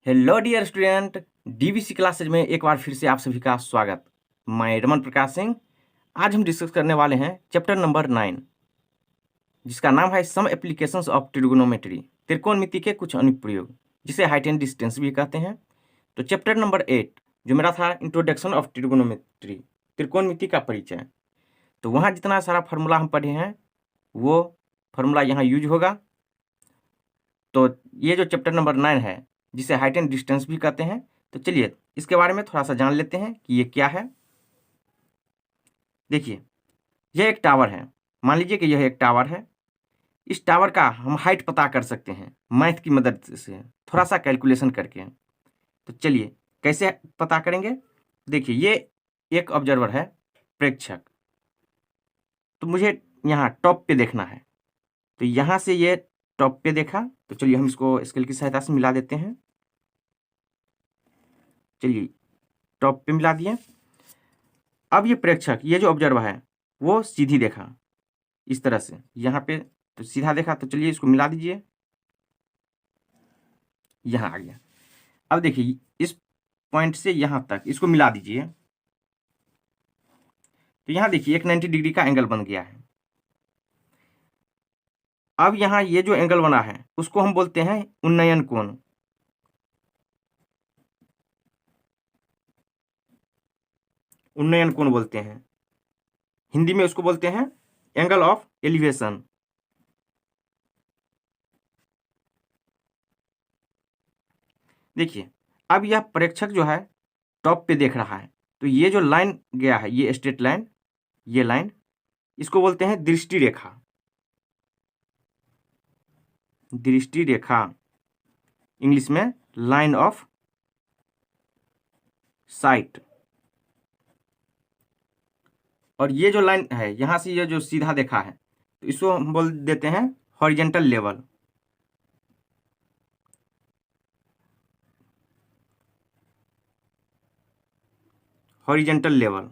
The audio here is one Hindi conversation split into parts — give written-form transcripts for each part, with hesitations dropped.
Hello dear student, DVC classes में एक बार फिर से आप सभी का स्वागत। मैं रमन प्रकाश सिंह। आज हम डिस्कस करने वाले हैं चैप्टर नंबर 9, जिसका नाम है सम एप्लीकेशंस ऑफ ट्रिगोनोमेट्री, त्रिकोणमिति के कुछ अनुप्रयोग, जिसे हाइट एंड डिस्टेंस भी कहते हैं। तो चैप्टर नंबर 8 जो मेरा था इंट्रोडक्शन ऑफ ट्रिगोनोमेट्री, त्रिकोणमिति का परिचय, तो वहाँ जितना सारा फार्मूला हम पढ़े हैं वो फार्मूला यहाँ यूज होगा। तो ये जो चैप्टर नंबर 9 है, जिसे हाइट एंड डिस्टेंस भी कहते हैं, तो चलिए इसके बारे में थोड़ा सा जान लेते हैं कि ये क्या है। देखिए, यह एक टावर है। मान लीजिए कि यह एक टावर है। इस टावर का हम हाइट पता कर सकते हैं मैथ की मदद से, थोड़ा सा कैलकुलेशन करके। तो चलिए कैसे पता करेंगे। देखिए, ये एक ऑब्जर्वर है, प्रेक्षक। तो मुझे यहाँ टॉप पे देखना है, तो यहाँ से ये टॉप पे देखा, तो चलिए हम इसको स्केल की सहायता से मिला देते हैं। चलिए टॉप पे मिला दिए। अब ये प्रेक्षक, ये जो ऑब्जर्वर है, वो सीधी देखा इस तरह से यहाँ पे, तो सीधा देखा। तो चलिए इसको मिला दीजिए, यहाँ आ गया। अब देखिए इस पॉइंट से यहाँ तक इसको मिला दीजिए, तो यहाँ देखिए एक 90 डिग्री का एंगल बन गया है। अब यहाँ ये जो एंगल बना है उसको हम बोलते हैं उन्नयन कोण। उन्नयन कोण बोलते हैं, हिंदी में उसको बोलते हैं एंगल ऑफ एलिवेशन। देखिए, अब यह प्रेक्षक जो है टॉप पे देख रहा है, तो ये जो लाइन गया है, ये स्ट्रेट लाइन, ये लाइन, इसको बोलते हैं दृष्टि रेखा। दृष्टि रेखा, इंग्लिश में लाइन ऑफ साइट। और ये जो लाइन है, यहां से ये जो सीधा देखा है, तो इसको हम बोल देते हैं हॉरिजेंटल लेवल। हॉरिजेंटल लेवल,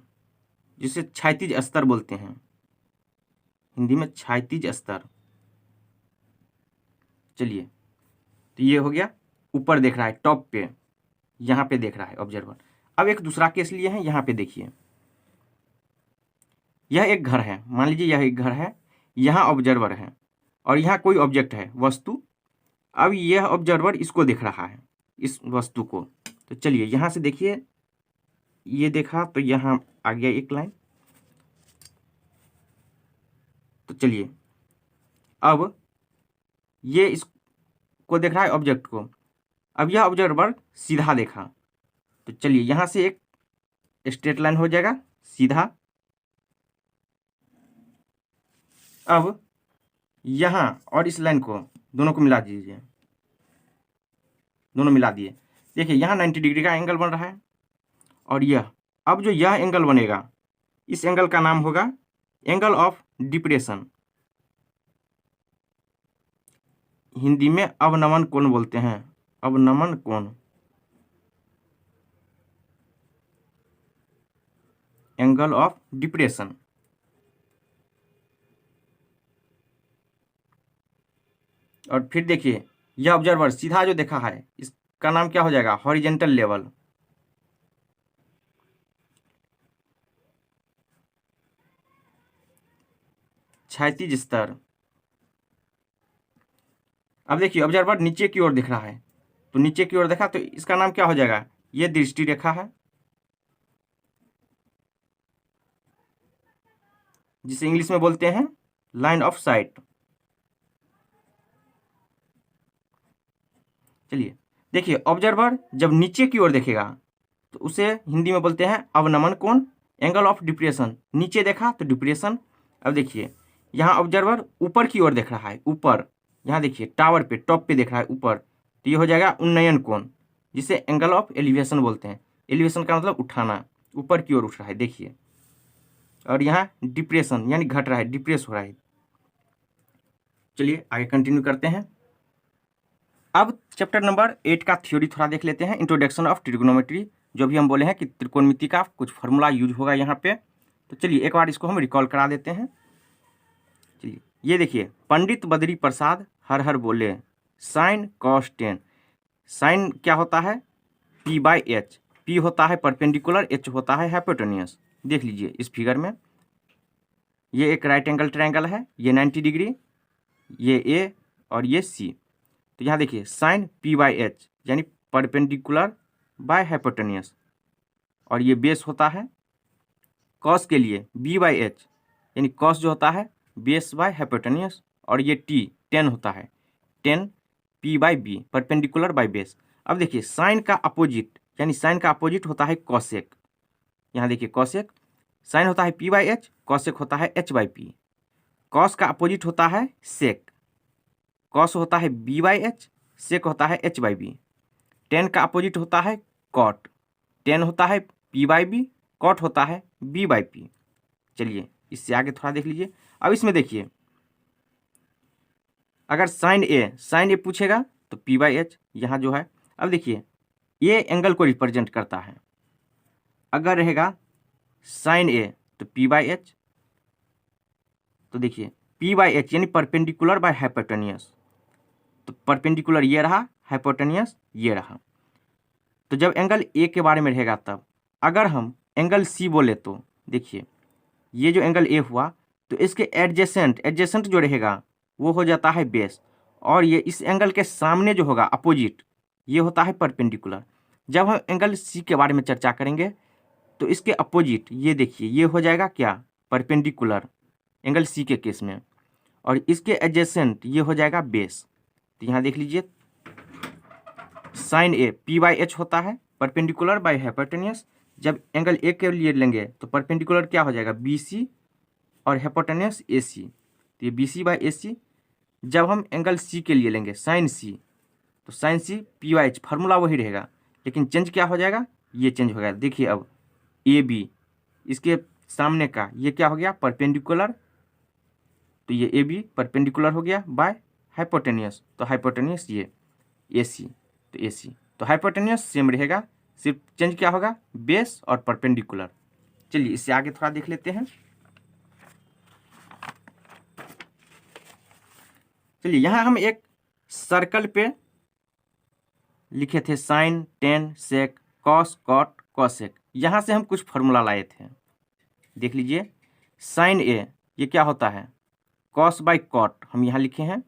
जिसे क्षैतिज स्तर बोलते हैं, हिंदी में क्षैतिज स्तर। चलिए, तो ये हो गया, ऊपर देख रहा है टॉप पे, यहाँ पे देख रहा है ऑब्जर्वर। अब एक दूसरा केस लिए हैं, यहाँ पे देखिए, यह एक घर है। मान लीजिए यह एक घर है, यहाँ ऑब्जर्वर है और यहाँ कोई ऑब्जेक्ट है, वस्तु। अब यह ऑब्जर्वर इसको देख रहा है, इस वस्तु को। तो चलिए यहाँ से देखिए, ये देखा तो यहाँ आ गया एक लाइन। तो चलिए, अब ये इसको देख रहा है, ऑब्जेक्ट को। अब यह ऑब्जर्वर सीधा देखा, तो चलिए यहाँ से एक स्ट्रेट लाइन हो जाएगा सीधा। अब यहाँ और इस लाइन को, दोनों को मिला दीजिए, दोनों मिला दिए। देखिए यहाँ 90 डिग्री का एंगल बन रहा है। और यह, अब जो यह एंगल बनेगा, इस एंगल का नाम होगा एंगल ऑफ डिप्रेशन। हिंदी में अवनमन कोण बोलते हैं, अवनमन कोण, एंगल ऑफ डिप्रेशन। और फिर देखिए, यह ऑब्जर्वर सीधा जो देखा है, इसका नाम क्या हो जाएगा, हॉरिजेंटल लेवल। क्षैतिज स्तर। अब देखिए ऑब्जर्वर नीचे की ओर दिख रहा है, तो नीचे की ओर देखा, तो इसका नाम क्या हो जाएगा, ये दृष्टि रेखा है, जिसे इंग्लिश में बोलते हैं लाइन ऑफ साइट। चलिए देखिए, ऑब्जर्वर जब नीचे की ओर देखेगा तो उसे हिंदी में बोलते हैं अवनमन कोण, एंगल ऑफ डिप्रेशन। नीचे देखा तो डिप्रेशन। अब देखिए यहाँ ऑब्जर्वर ऊपर की ओर देख रहा है, ऊपर, यहाँ देखिए टावर पे, टॉप पे देख रहा है ऊपर, तो ये हो जाएगा उन्नयन कोण, जिसे एंगल ऑफ एलिवेशन बोलते हैं। एलिवेशन का मतलब उठाना, ऊपर की ओर उठ रहा है, देखिए। और यहाँ डिप्रेशन यानी घट रहा है, डिप्रेस हो रहा है। चलिए आगे कंटिन्यू करते हैं। अब चैप्टर नंबर 8 का थ्योरी थोड़ा देख लेते हैं, इंट्रोडक्शन ऑफ ट्रिगोनोमेट्री। जो भी हम बोले हैं कि त्रिकोणमिति का कुछ फार्मूला यूज होगा यहाँ पे। तो चलिए एक बार इसको हम रिकॉल करा देते हैं। चलिए ये देखिए, पंडित बद्री प्रसाद हर हर बोले, साइन कॉस टेन। साइन क्या होता है, पी बाई एच। पी होता है परपेंडिकुलर, एच होता है हाइपोटेन्यूस। देख लीजिए इस फिगर में, ये एक राइट एंगल ट्रायंगल है, ये 90 डिग्री, ये ए और ये सी। तो यहाँ देखिए साइन पी बाई एच यानी परपेंडिकुलर बाय हाइपोटेन्यूस, और ये बेस होता है। कॉस के लिए बी बाई एच यानी कॉस जो होता है बेस बाय हाइपोटेन्यूस, और ये टी टेन होता है, tan P by B perpendicular by base. अब देखिए साइन का अपोजिट यानी साइन का अपोजिट होता है कॉसेक। यहाँ देखिए कॉसेक, साइन होता है पी बाई एच, कॉसेक होता है एच बाई पी। कॉस का अपोजिट होता है सेक, कॉस होता है बी बाई एच, सेक होता है एच बाई बी। टेन का अपोजिट होता है कॉट, टेन होता है पी बाई बी, कॉट होता है बी बाई पी। चलिए इससे आगे थोड़ा देख लीजिए। अब इसमें देखिए अगर साइन ए पूछेगा तो पी बाई एच यहाँ जो है। अब देखिए ये एंगल को रिप्रेजेंट करता है, अगर रहेगा साइन ए तो पी बाई एच, तो देखिए पी बाई एच यानी परपेंडिकुलर बाय हाइपोटेन्यूस, तो परपेंडिकुलर ये रहा, हाइपोटेन्यूस ये रहा। तो जब एंगल ए के बारे में रहेगा तब, अगर हम एंगल सी बोले तो देखिए ये जो एंगल ए हुआ तो इसके एडजेसेंट जो रहेगा वो हो जाता है बेस, और ये इस एंगल के सामने जो होगा अपोजिट ये होता है परपेंडिकुलर। जब हम एंगल सी के बारे में चर्चा करेंगे तो इसके अपोजिट ये देखिए ये हो जाएगा क्या, परपेंडिकुलर एंगल सी के केस में, और इसके एडजेसेंट ये हो जाएगा बेस। तो यहाँ देख लीजिए sine A P by H होता है परपेंडिकुलर बाय हाइपोटेन्यूस। जब एंगल ए के लिए लेंगे तो परपेंडिकुलर क्या हो जाएगा बी सी और हाइपोटेन्यूस ए सी, तो ये बी सी बाई ए सी। जब हम एंगल सी के लिए लेंगे साइन सी, तो sine C P by H, formula वही रहेगा लेकिन चेंज क्या हो जाएगा, ये चेंज हो गया। देखिए अब ए बी इसके सामने का ये क्या हो गया परपेंडिकुलर, तो ये ए बी परपेंडिकुलर हो गया बाय हाइपोटेन्यूस, तो हाइपोटेन्यूस ये ए सी, तो ए सी, तो हाइपोटेन्यूस सेम रहेगा, सिर्फ चेंज क्या होगा बेस और परपेंडिकुलर। चलिए इससे आगे थोड़ा देख लेते हैं। चलिए यहाँ हम एक सर्कल पे लिखे थे साइन, टेन, सेक, कॉस, कॉट, कॉसेक। यहाँ से हम कुछ फार्मूला लाए थे, देख लीजिए। साइन ए ये क्या होता है कॉस बाई कॉट, हम यहाँ लिखे हैं।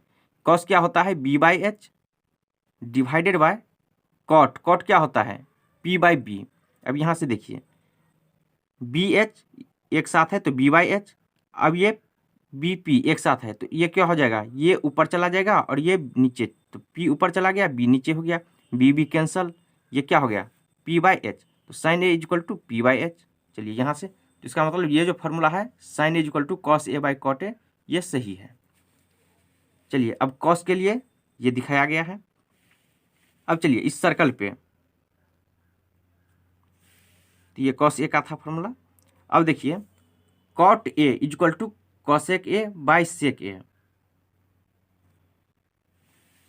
कॉस क्या होता है B by H divided by cot, cot क्या होता है पी बाई बी। अब यहाँ से देखिए बी एच एक साथ है तो बी बाई एच, अब ये बी पी एक साथ है तो ये क्या हो जाएगा, ये ऊपर चला जाएगा और ये नीचे, तो पी ऊपर चला गया बी नीचे हो गया, बी कैंसल, ये क्या हो गया पी बाई एच, तो sine A equal to P by H. चलिए यहाँ से तो इसका मतलब ये जो फार्मूला है sine A equal to cos A by cot A, ये सही है। चलिए अब कॉस के लिए ये दिखाया गया है। अब चलिए इस सर्कल पे, तो ये कॉस ए का था फार्मूला। अब देखिए cot A equal to cosec A by sec A.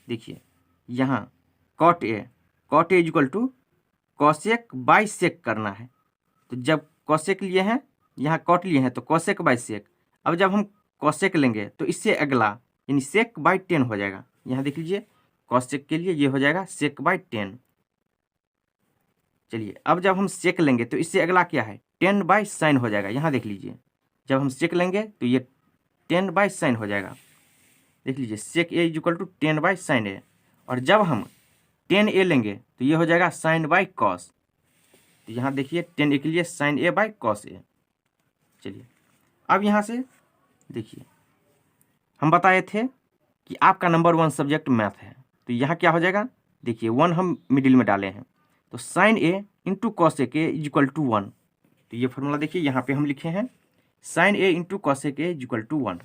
देखिए यहाँ cot A equal to cosec by sec करना है, तो जब कॉसेक लिए हैं यहाँ कॉट लिए हैं तो कॉसेक बाई सेक। अब जब हम कॉसेक लेंगे तो इससे अगला यानी सेक बाई 10 हो जाएगा। यहाँ देख लीजिए कॉसेक के लिए ये हो जाएगा सेक बाई 10। चलिए अब जब हम सेक लेंगे तो इससे अगला क्या है 10 बाई साइन हो जाएगा। यहाँ देख लीजिए जब हम सेक लेंगे तो ये 10 बाई साइन हो जाएगा। देख लीजिए सेक ए इक्वल टू 10 बाई साइन ए, और जब हम 10 ए लेंगे तो ये हो जाएगा साइन बाई कॉस। तो यहाँ देखिए 10 ए के लिए sign A by cos A. चलिए अब यहाँ से देखिए हम बताए थे कि आपका नंबर 1 सब्जेक्ट मैथ है, तो यहाँ क्या हो जाएगा देखिए 1 हम मिडिल में डाले हैं, तो sine A into cosec A equal to 1। तो ये फॉर्मूला देखिए यहाँ पे हम लिखे हैं sine A into cosec A equal to 1।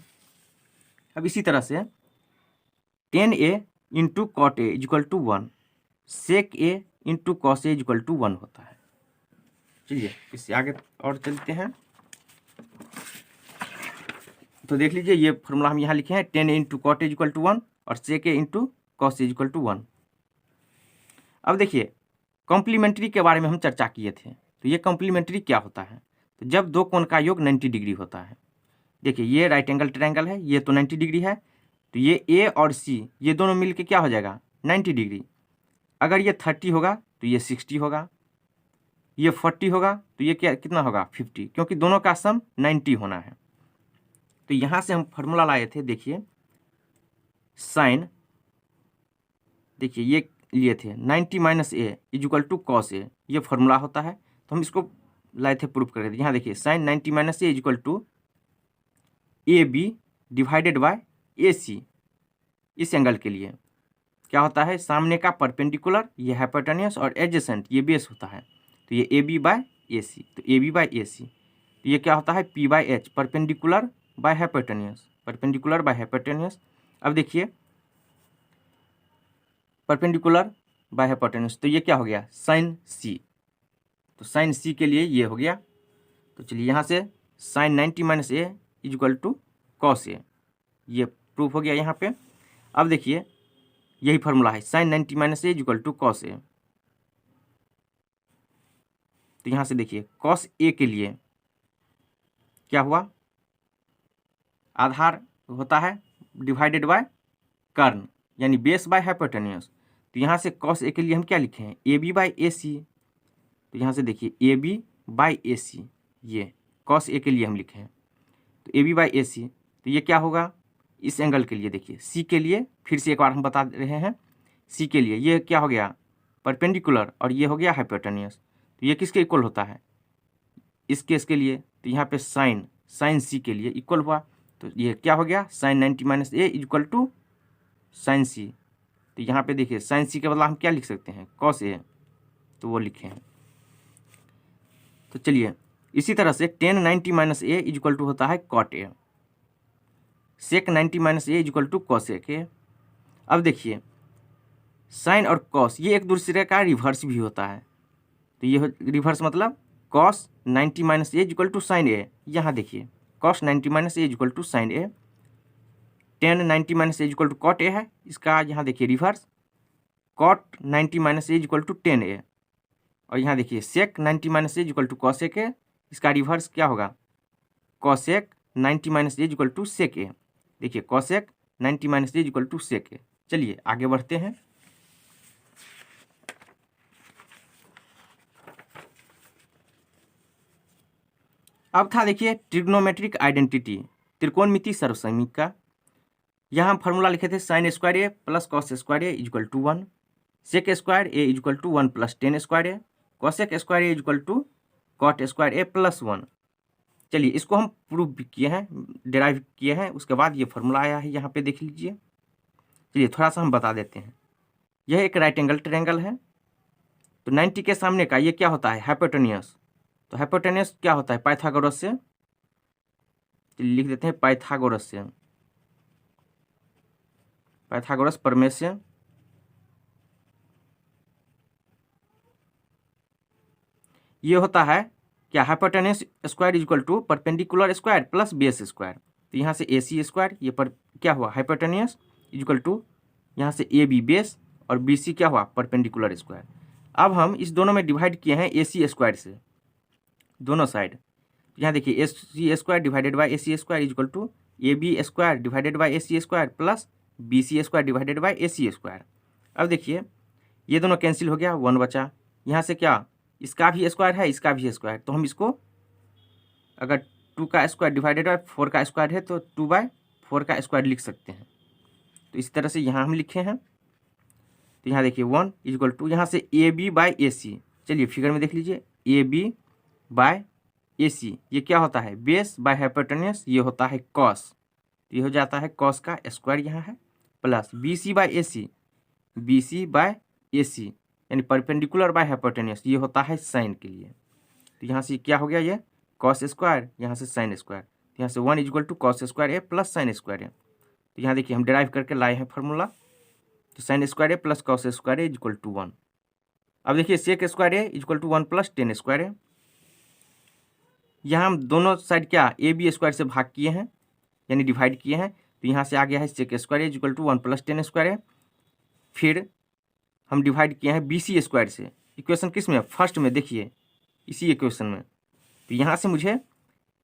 अब इसी तरह से 10 A into cot A equal to 1, sec A into cos A equal to 1 होता है। चलिए इससे आगे और चलते हैं। तो देख लीजिए ये फॉर्मूला हम यहाँ लिखे हैं 10 A into cot A equal to 1 और sec A into cos A equal to 1। अब देखिए कॉम्प्लीमेंट्री के बारे में हम चर्चा किए थे, तो ये कॉम्प्लीमेंट्री क्या होता है, तो जब दो कोण का योग 90 डिग्री होता है। देखिए ये राइट एंगल ट्रायंगल है, ये तो 90 डिग्री है, तो ये ए और सी ये दोनों मिलके क्या हो जाएगा 90 डिग्री। अगर ये 30 होगा तो ये 60 होगा, ये 40 होगा तो ये क्या कितना होगा 50, क्योंकि दोनों का सम 90 होना है। तो यहाँ से हम फार्मूला लाए थे, देखिए साइन, देखिए ये लिए थे 90 minus A is equal to cos A, ये फार्मूला होता है। तो हम इसको लाए थे प्रूफ कर थे। यहाँ देखिए sine 90 minus A is equal to A B divided by A C. इस एंगल के लिए क्या होता है, सामने का परपेंडिकुलर, ये हाइपोटेन्यूस, और एडजेसेंट ये बेस होता है। तो ये ए बी बाय ए सी, तो ए बी बाय ए सी, तो ये क्या होता है P by H, perpendicular by hypotenuse, perpendicular by hypotenuse. अब देखिए परपेंडिकुलर बाय हाइपोटेन्यूस, तो ये क्या हो गया साइन सी, तो साइन सी के लिए ये हो गया। तो चलिए यहाँ से sine 90 minus A is equal to cos A, ये प्रूफ हो गया यहाँ पे। अब देखिए यही फार्मूला है, sine 90 minus A is equal to cos A. तो यहाँ से देखिए कॉस ए के लिए क्या हुआ, आधार होता है डिवाइडेड बाय कर्ण, यानी बेस बाय हाइपोटेन्यूस। तो यहाँ से कॉस ए के लिए हम क्या लिखे हैं, ए बी बाई ए सी। तो यहाँ से देखिए ए बी बाई ए सी, ये कॉस ए के लिए हम लिखे हैं, तो ए बी बाई ए सी। तो ये क्या होगा इस एंगल के लिए, देखिए सी के लिए फिर से एक बार हम बता रहे हैं, सी के लिए ये क्या हो गया परपेंडिकुलर, और ये हो गया हाइपोटेन्यूस। तो ये किसके इक्वल होता है, इस केस के लिए। तो यहाँ पे साइन सी के लिए इक्वल हुआ, तो ये क्या हो गया sine 90 minus A equal to sine C. तो यहाँ पे देखिए साइन सी के बदला हम क्या लिख सकते हैं कॉस ए, तो वो लिखे हैं। तो चलिए इसी तरह से tan 90 minus A equal to होता है cot A, sec 90 minus A equal to cosec A. अब देखिए साइन और कॉस ये एक दूसरे का रिवर्स भी होता है, तो ये रिवर्स मतलब cos 90 minus A equal to sine A. यहाँ देखिए cos 90 minus A equal to sine A, tan 90 minus A equal to cot A है, इसका यहाँ देखिए reverse cot 90 minus A equal to tan A. और यहाँ देखिए sec 90 minus A equal to cosec A, इसका रिवर्स क्या होगा cosec 90 minus A equal to sec A. देखिए cosec 90 minus A equal to sec ए। चलिए आगे बढ़ते हैं। अब था देखिए ट्रिग्नोमेट्रिक आइडेंटिटी, त्रिकोणमिति सर्वसमीका। यहाँ हम फार्मूला लिखे थे sine square A plus cos square A equal to 1, sec square A equal to 1 plus tan square A, cosec square A equal to cot square A plus 1। चलिए इसको हम प्रूफ भी किए हैं, डेराइव किए हैं, उसके बाद ये फार्मूला आया है, यहाँ पे देख लीजिए। चलिए थोड़ा सा हम बता देते हैं। यह एक राइट एंगल ट्रायंगल है, तो 90 के सामने का ये क्या होता है हाइपोटेन्यूस। तो हाइपोटेन्यूस क्या होता है पाइथागोरस से, लिख देते हैं पाइथागोरस से, पाइथागोरस प्रमेय से। ये होता है क्या hypotenuse square equal to perpendicular square plus base square. तो यहाँ से ए सी स्क्वायर, ये पर क्या हुआ हाइपोटेन्यूस इक्वल टू यहाँ से ए बी बेस और बी सी क्या हुआ परपेंडिकुलर स्क्वायर। अब हम इस दोनों में डिवाइड किए हैं ए सी स्क्वायर से दोनों साइड। यहाँ देखिए A C square divided by A C square equal to A B square divided by A C square plus B C square divided by A C square. अब देखिए ये दोनों कैंसिल हो गया, 1 बचा। यहाँ से क्या इसका भी स्क्वायर है, इसका भी स्क्वायर, तो हम इसको अगर 2 का स्क्वायर डिवाइडेड बाई 4 का स्क्वायर है तो 2/4 का स्क्वायर लिख सकते हैं। तो इस तरह से यहाँ हम लिखे हैं। तो यहाँ देखिए 1 इक्वल टू यहाँ से ए बी बाई ए सी। चलिए फिगर में देख लीजिए ए बी बाय ए सी, ये क्या होता है बेस बाय हाइपोटेन्यूस, ये होता है कॉस, तो ये हो जाता है कॉस का स्क्वायर यहाँ है, plus B C bye A C, B C bye A सी यानी परपेंडिकुलर बाय हाइपोटेन्यूस, ये होता है साइन के लिए। तो यहाँ से क्या हो गया ये कॉस स्क्वायर, यहाँ से साइन स्क्वायर, तो यहाँ से 1 equal to cos square A plus sine square A. तो यहाँ देखिए हम डिराइव करके लाए हैं फार्मूला, तो sine square A plus cos square A equal to 1। अब देखिए sec square A equal to 1 plus tan square A. यहाँ हम दोनों साइड क्या ए बी स्क्वायर से भाग किए हैं यानी डिवाइड किए हैं, तो यहाँ से आ गया है sec square A equal to 1 plus tan square A. फिर हम डिवाइड किए हैं बी सी स्क्वायर से, इक्वेशन किस में फर्स्ट में देखिए इसी इक्वेशन में। तो यहाँ से मुझे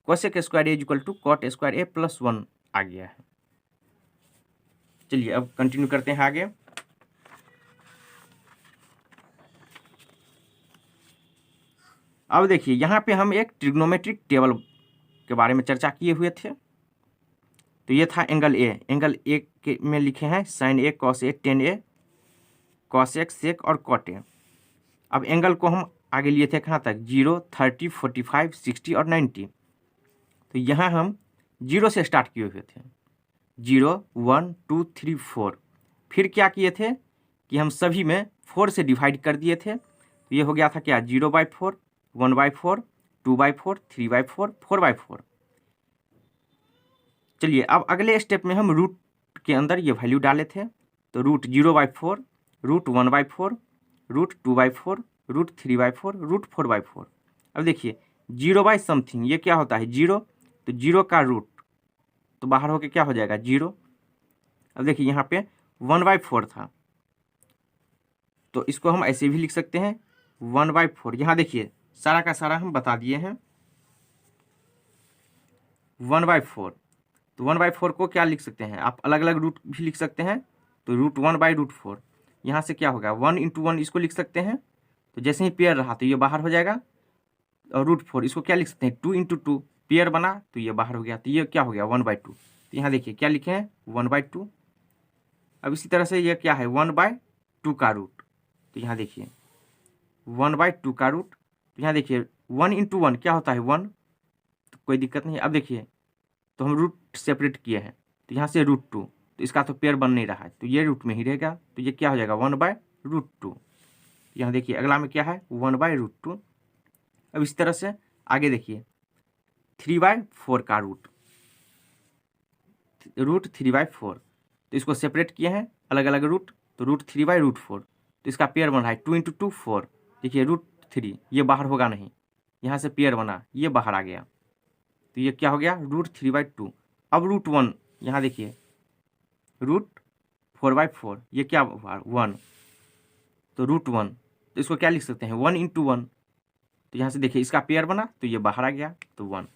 cosec square A equal to cot square A plus 1 आ गया है। चलिए अब कंटिन्यू करते हैं आगे। अब देखिए यहाँ पे हम एक ट्रिग्नोमेट्रिक टेबल के बारे में चर्चा किए हुए थे। तो ये था एंगल ए के में लिखे हैं sine A, cos A, ten A, cos x, सेक और कॉट ए। अब एंगल को हम आगे लिए थे कहाँ तक, 0, 30, 45, 60 और 90। तो यहाँ हम 0 से स्टार्ट किए हुए थे, 0, 1, 2, 3, 4। फिर क्या किए थे कि हम सभी में 4 से डिवाइड कर दिए थे। तो ये हो गया था क्या, 0/4, 1/4, 2/4, 3/4, 4/4। चलिए अब अगले स्टेप में हम रूट के अंदर ये वैल्यू डाले थे। तो root 0/4, root 1/4, root 2/4, root 3/4, root 4/4। अब देखिए 0 बाई समथिंग ये क्या होता है, 0। तो 0 का रूट तो बाहर होके क्या हो जाएगा, 0। अब देखिए यहाँ पे 1/4 था, तो इसको हम ऐसे भी लिख सकते हैं 1/4। यहाँ देखिए सारा का सारा हम बता दिए हैं 1/4। तो 1/4 को क्या लिख सकते हैं, आप अलग अलग रूट भी लिख सकते हैं। तो रूट 1/4 यहाँ से क्या होगा, 1 × 1 इसको लिख सकते हैं। तो जैसे ही पेयर रहा तो ये बाहर हो जाएगा। और रूट 4 इसको क्या लिख सकते हैं, 2 × 2 पेयर बना तो ये बाहर हो गया। तो ये क्या हो गया, 1/2। तो यहाँ देखिए क्या लिखे हैं, 1/2। अब इसी तरह से ये क्या है, 1/2 का रूट। तो यहाँ देखिए 1/2 का रूट। तो यहाँ देखिए 1 × 1 क्या होता है, 1। तो कोई दिक्कत नहीं। अब देखिए तो हम रूट सेपरेट किए हैं, तो यहाँ से √2, तो इसका तो पेयर बन नहीं रहा है, तो ये रूट में ही रहेगा। तो ये क्या हो जाएगा, 1/√2। यहाँ देखिए अगला में क्या है, 1/√2। अब इस तरह से आगे देखिए 3/4 का रूट 3/4। तो इसको सेपरेट किए हैं अलग अलग रूट, तो रूट 3/4। तो इसका पेयर बन रहा है 2 × 2 4। देखिए √3 ये बाहर होगा नहीं, यहाँ से पेयर बना ये बाहर आ गया। तो ये क्या हो गया, √3/2। अब √1 यहाँ देखिए √4/4 ये क्या हुआ, 1। तो √1 तो इसको क्या लिख सकते हैं, 1 × 1। तो यहाँ से देखिए इसका पेयर बना तो ये बाहर आ गया, तो 1।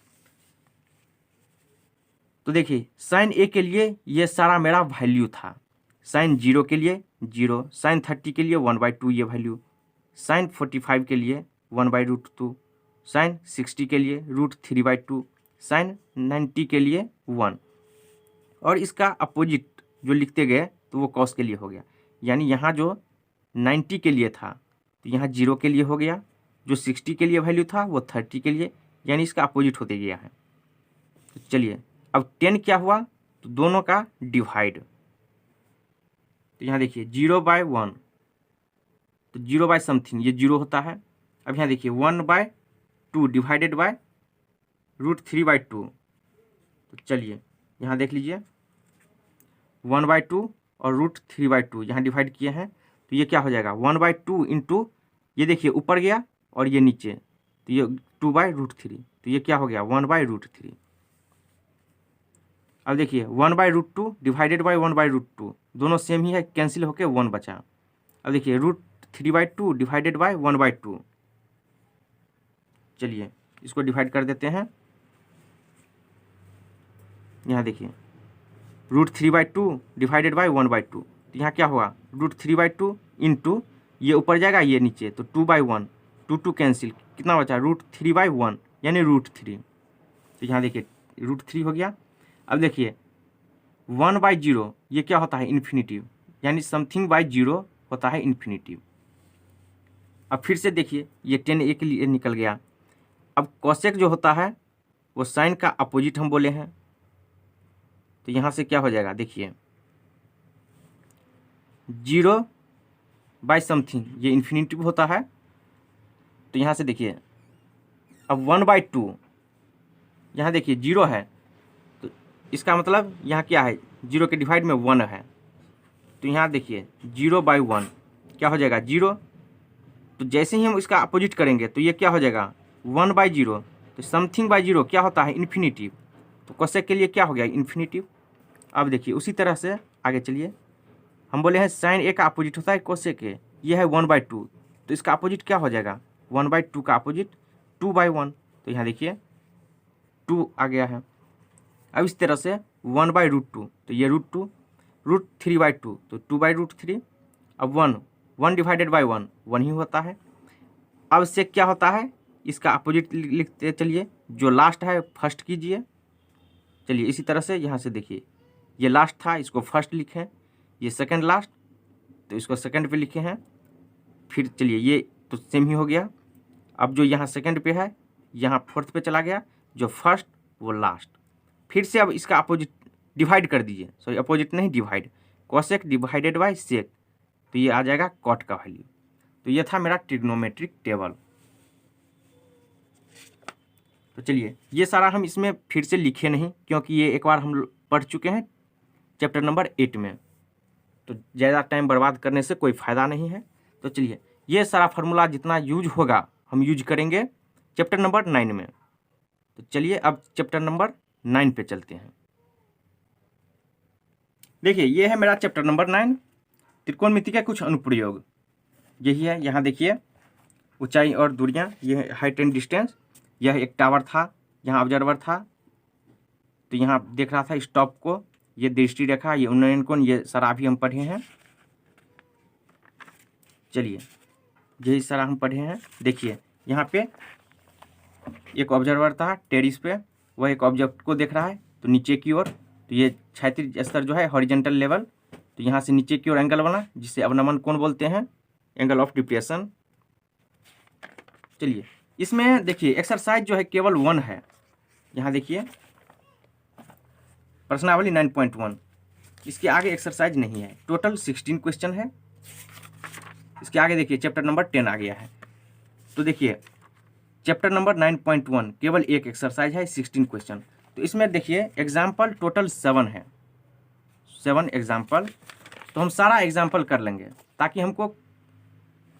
तो देखिए साइन ए के लिए ये सारा मेरा वैल्यू था। साइन 0 के लिए 0, साइन 30 के लिए 1/2 ये वैल्यू, साइन 45 के लिए 1/√2, साइन 60 के लिए √3/2, साइन 90 के लिए 1। और इसका अपोजिट जो लिखते गए तो वो कॉस के लिए हो गया। यानी यहाँ जो 90 के लिए था तो यहाँ 0 के लिए हो गया, जो 60 के लिए वैल्यू था वो 30 के लिए, यानी इसका अपोजिट होते गया है। तो चलिए अब 10 क्या हुआ, तो दोनों का डिवाइड। तो यहाँ देखिए 0/1, तो 0 बाय समथिंग ये 0 होता है। अब यहाँ देखिए 1/2 डिवाइडेड बाय √3/2। तो चलिए यहाँ देख लीजिए 1/2 और √3/2 यहाँ डिवाइड किए हैं, तो ये क्या हो जाएगा, 1/2 × ये देखिए ऊपर गया और ये नीचे, तो ये 2/√3। तो ये क्या हो गया, 1/√3। अब देखिए 1/√2 डिवाइडेड बाय 1/√2 दोनों सेम ही है, कैंसिल होके 1 बचा। अब देखिए √3/2 डिवाइडेड बाय 1/2। चलिए इसको डिवाइड कर देते हैं। यहाँ देखिए √3/2 डिवाइडेड बाय 1/2। तो यहाँ क्या होगा, √3/2 × ये ऊपर जाएगा ये नीचे, तो 2/1, 2 कैंसिल, कितना बचा, √3/1 यानी √3। तो यहाँ देखिए √3 हो गया। अब देखिए 1/0 ये क्या होता है, इन्फिनिटिव, यानी समथिंग बाय 0 होता है इन्फिनिटिव। अब फिर से देखिए ये 10a के लिए निकल गया। अब कोसेक जो होता है वो साइन का अपोजिट हम बोले हैं, तो यहाँ से क्या हो जाएगा, देखिए 0 बाय समथिंग ये इन्फिनिटिव होता है। तो यहाँ से देखिए अब 1/2 यहाँ देखिए 0 है, तो इसका मतलब यहाँ क्या है, 0 के डिवाइड में 1 है। तो यहाँ देखिए 0/1 क्या हो जाएगा, 0। तो जैसे ही हम इसका अपोजिट करेंगे तो ये क्या हो जाएगा, 1/0। तो समथिंग बाय 0 क्या होता है, इन्फिनिटिव। तो कोसेक के लिए क्या हो गया, इन्फिनिटिव। अब देखिए उसी तरह से आगे चलिए, हम बोले हैं साइन ए का अपोजिट होता है कोसेक ए, ये है 1/2। तो इसका अपोजिट क्या हो जाएगा, 1/2 का अपोजिट 2/1। तो यहाँ देखिए 2 आ गया है। अब इस तरह से 1/√2, तो ये √2, √3/2 तो 2/√3। अब 1 डिवाइडेड बाय 1 1 ही होता है। अब इससे क्या होता है, इसका अपोजिट लिखते चलिए, जो लास्ट है फर्स्ट कीजिए। चलिए इसी तरह से यहाँ से देखिए, ये लास्ट था, इसको फर्स्ट लिखें, ये सेकंड लास्ट तो इसको सेकंड पे लिखे हैं। फिर चलिए ये तो सेम ही हो गया। अब जो यहाँ सेकंड पे है यहाँ फोर्थ पे चला गया, जो फर्स्ट वो लास्ट। फिर से अब इसका अपोजिट डिवाइड कर दीजिए, सॉरी अपोजिट नहीं divide, cosec divided by sec, तो ये आ जाएगा कॉट का वैल्यू। तो ये था मेरा ट्रिग्नोमेट्रिक टेबल। तो चलिए ये सारा हम इसमें फिर से लिखे नहीं, क्योंकि ये एक बार हम पढ़ चुके हैं चैप्टर नंबर 8 में, तो ज़्यादा टाइम बर्बाद करने से कोई फ़ायदा नहीं है। तो चलिए ये सारा फार्मूला जितना यूज होगा हम यूज करेंगे चैप्टर नंबर 9 में। तो चलिए अब चैप्टर नंबर 9 पे चलते हैं। देखिए ये है मेरा चैप्टर नंबर 9, त्रिकोणमिति के कुछ अनुप्रयोग। यही है, यहाँ देखिए ऊंचाई और दूरियाँ, ये हाइट एंड डिस्टेंस। यह एक टावर था, यहाँ ऑब्जर्वर था, तो यहाँ देख रहा था स्टॉप को, ये दृष्टि रेखा, ये उन्नयन कोण, ये सारा भी हम पढ़े हैं। चलिए यही सारा हम पढ़े हैं। देखिए यहाँ पे एक ऑब्जर्वर था टेरिस पे, वह एक ऑब्जेक्ट को देख रहा है तो नीचे की ओर, तो ये क्षैतिज स्तर जो है हॉरिजेंटल लेवल, तो यहाँ से नीचे की ओर एंगल बना जिसे अवनमन कोण बोलते हैं, एंगल ऑफ डिप्रेशन। चलिए इसमें देखिए एक्सरसाइज जो है केवल 1 है। यहाँ देखिए प्रश्नावली 9.1, इसके आगे एक्सरसाइज नहीं है। टोटल 16 क्वेश्चन है। इसके आगे देखिए चैप्टर नंबर 10 आ गया है। तो देखिए चैप्टर नंबर 9.1 केवल एक एक्सरसाइज है, 16 क्वेश्चन। तो इसमें देखिए एग्जाम्पल टोटल 7 है, 7 एग्जाम्पल। तो हम सारा एग्जाम्पल कर लेंगे ताकि हमको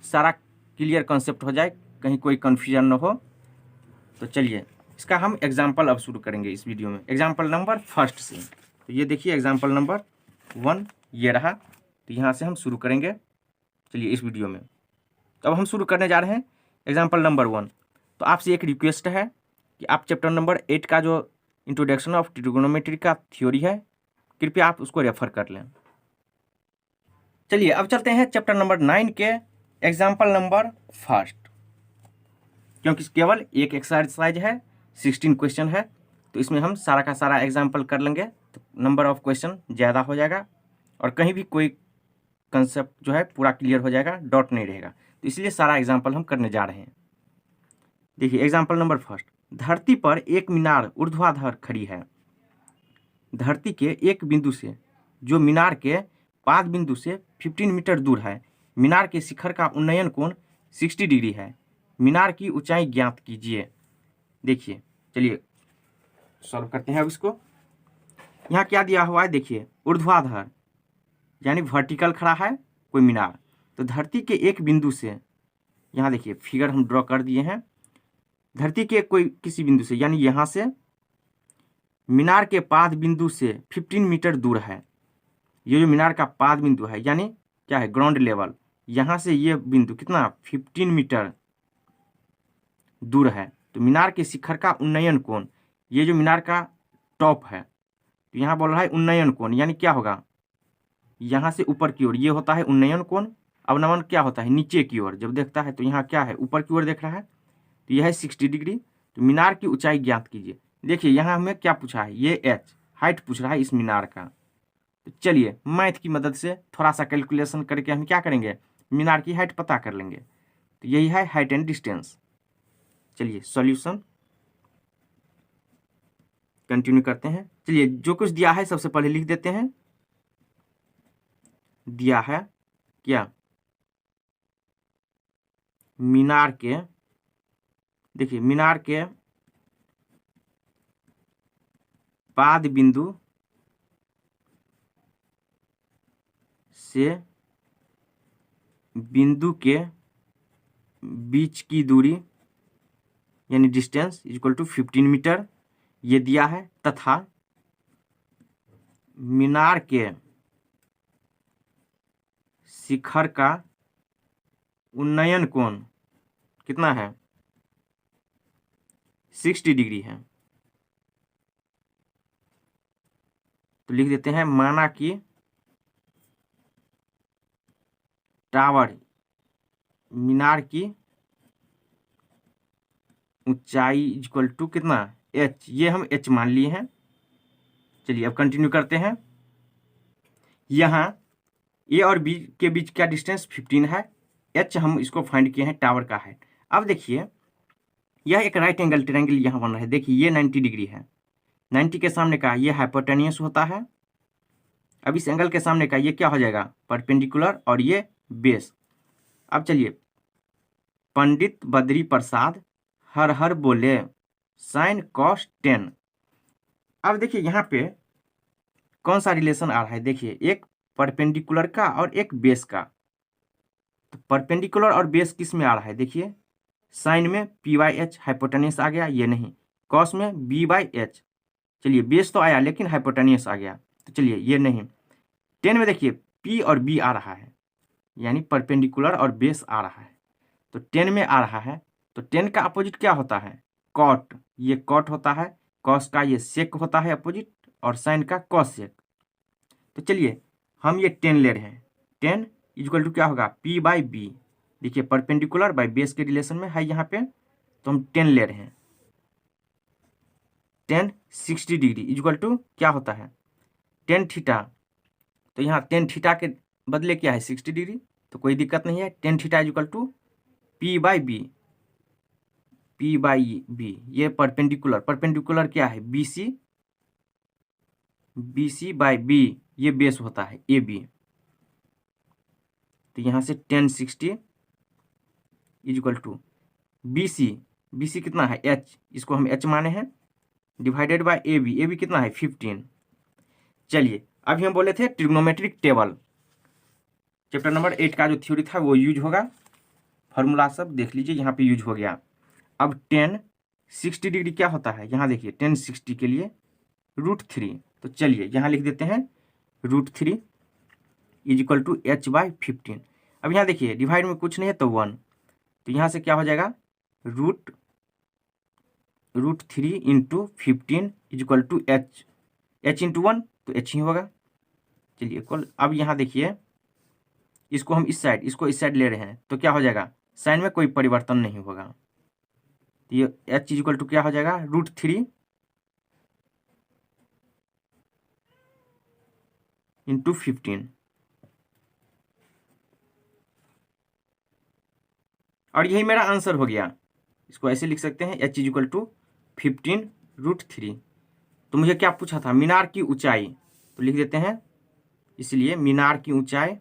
सारा क्लियर कॉन्सेप्ट हो जाए, कहीं कोई कन्फ्यूजन न हो। तो चलिए इसका हम एग्जाम्पल अब शुरू करेंगे इस वीडियो में, एग्जाम्पल नंबर फर्स्ट से। तो ये देखिए एग्जाम्पल नंबर 1 ये रहा, तो यहाँ से हम शुरू करेंगे चलिए इस वीडियो में। तो अब हम शुरू करने जा रहे हैं एग्जाम्पल नंबर 1। तो आपसे एक रिक्वेस्ट है कि आप चैप्टर नंबर 8 का जो इंट्रोडक्शन ऑफ ट्रिगोनोमेट्री का थ्योरी है, कृपया आप उसको रेफर कर लें। चलिए अब चलते हैं चैप्टर नंबर 9 के एग्जाम्पल नंबर फर्स्ट। क्योंकि केवल एक एक्सरसाइज है, 16 क्वेश्चन है, तो इसमें हम सारा का सारा एग्जाम्पल कर लेंगे, तो नंबर ऑफ क्वेश्चन ज़्यादा हो जाएगा और कहीं भी कोई कंसेप्ट जो है पूरा क्लियर हो जाएगा, डॉट नहीं रहेगा। तो इसलिए सारा एग्जाम्पल हम करने जा रहे हैं। देखिए एग्जाम्पल नंबर फर्स्ट, धरती पर एक मीनार ऊर्ध्वाधर खड़ी है। धरती के एक बिंदु से जो मीनार के पाद बिंदु से 15 मीटर दूर है, मीनार के शिखर का उन्नयन कोण 60 डिग्री है। मीनार की ऊंचाई ज्ञात कीजिए। देखिए चलिए सॉल्व करते हैं अब इसको। यहाँ क्या दिया हुआ है, देखिए ऊर्ध्वाधर यानी वर्टिकल खड़ा है कोई मीनार, तो धरती के एक बिंदु से, यहाँ देखिए फिगर हम ड्रॉ कर दिए हैं, धरती के कोई किसी बिंदु से यानी यहाँ से मीनार के पाद बिंदु से 15 मीटर दूर है। ये जो मीनार का पाद बिंदु है यानी क्या है, ग्राउंड लेवल, यहाँ से ये बिंदु कितना 15 मीटर दूर है। तो मीनार के शिखर का उन्नयन कोण, ये जो मीनार का टॉप है, तो यहाँ बोल रहा है उन्नयन कोण, यानी क्या होगा, यहाँ से ऊपर की ओर ये होता है उन्नयन कोण। अवनमन क्या होता है, नीचे की ओर जब देखता है, तो यहाँ क्या है, ऊपर की ओर देख रहा है, तो यह है 60 डिग्री। तो मीनार की ऊंचाई ज्ञात कीजिए। देखिए यहाँ हमें क्या पूछा है, ये एच हाइट पूछ रहा है इस मीनार का। तो चलिए मैथ की मदद से थोड़ा सा कैलकुलेशन करके हम क्या करेंगे, मीनार की हाइट पता कर लेंगे। तो यही है हाइट एंड डिस्टेंस। चलिए सॉल्यूशन कंटिन्यू करते हैं। चलिए जो कुछ दिया है सबसे पहले लिख देते हैं। दिया है क्या, मीनार के, देखिए मीनार के पाद बिंदु से बिंदु के बीच की दूरी यानी डिस्टेंस इक्वल टू 15 मीटर, ये दिया है, तथा मीनार के शिखर का उन्नयन कोण कितना है, 60 डिग्री है। तो लिख देते हैं माना कि टावर मीनार की ऊंचाई इक्वल टू कितना, h, ये हम h मान लिए हैं। चलिए अब कंटिन्यू करते हैं। यहाँ ए और बी के बीच क्या डिस्टेंस 15 है, h हम इसको फाइंड किए हैं टावर का हाइट। अब देखिए यह एक राइट एंगल ट्रायंगल यहाँ बन रहा है, देखिए ये 90 डिग्री है, 90 के सामने का ये हाइपोटेनियस होता है। अब इस एंगल के सामने का ये क्या हो जाएगा, परपेंडिकुलर, और ये बेस। अब चलिए, पंडित बद्री प्रसाद हर हर बोले साइन कॉस 10। अब देखिए यहाँ पे कौन सा रिलेशन आ रहा है, देखिए एक परपेंडिकुलर का और एक बेस का। तो परपेंडिकुलर और बेस किस में आ रहा है, देखिए साइन में p/h हाइपोटेनियस आ गया, ये नहीं, कॉस में b/h। चलिए बेस तो आया लेकिन हाइपोटेनियस आ गया, तो चलिए ये नहीं। 10 में देखिए p और b आ रहा है, यानी परपेंडिकुलर और बेस आ रहा है, तो 10 में आ रहा है। तो 10 का अपोजिट क्या होता है, कॉट, ये कॉट होता है, कॉस का ये सेक होता है अपोजिट, और साइन का कॉस सेक। तो चलिए हम ये 10 ले रहे हैं, 10 इक्वल टू क्या होगा, p/b। देखिए परपेंडिकुलर बाय बेस के रिलेशन में है यहाँ पे, तो हम 10 ले रहे हैं। 10 60 डिग्री इक्वल टू क्या होता है, 10 थीटा। तो यहाँ 10 थीटा के बदले क्या है 60 डिग्री, तो कोई दिक्कत नहीं है। 10 theta equal to p/b, p/b ये परपेंडिकुलर, परपेंडिकुलर क्या है bc, bc/b ये बेस होता है ab। तो यहाँ से 10 60 इक्वल टू bc, bc कितना है h, इसको हम h माने हैं, डिवाइडेड बाय ab, ab कितना है 15। चलिए अभी हम बोले थे ट्रिग्नोमेट्रिक टेबल, चैप्टर नंबर 8 का जो थ्योरी था वो यूज होगा, फार्मूला सब देख लीजिए यहाँ पे यूज हो गया। अब 10 60 डिग्री क्या होता है, यहाँ देखिए 10 60 के लिए √3। तो चलिए यहाँ लिख देते हैं √3 इज इक्वल टू h/15। अब यहाँ देखिए डिवाइड में कुछ नहीं है तो 1, तो यहाँ से क्या हो जाएगा √3 into 15 is equal to h into 1 तो h ही होगा। चलिए इक्वल, अब यहाँ देखिए इसको हम इस साइड, इसको इस साइड ले रहे हैं, तो क्या हो जाएगा, साइन में कोई परिवर्तन नहीं होगा, तो ये h इज इक्वल टू क्या हो जाएगा √3 इंटू 15। और यही मेरा आंसर हो गया। इसको ऐसे लिख सकते हैं h इज इक्वल टू 15√3। तो मुझे क्या पूछा था, मीनार की ऊंचाई, तो लिख देते हैं, इसलिए मीनार की ऊंचाई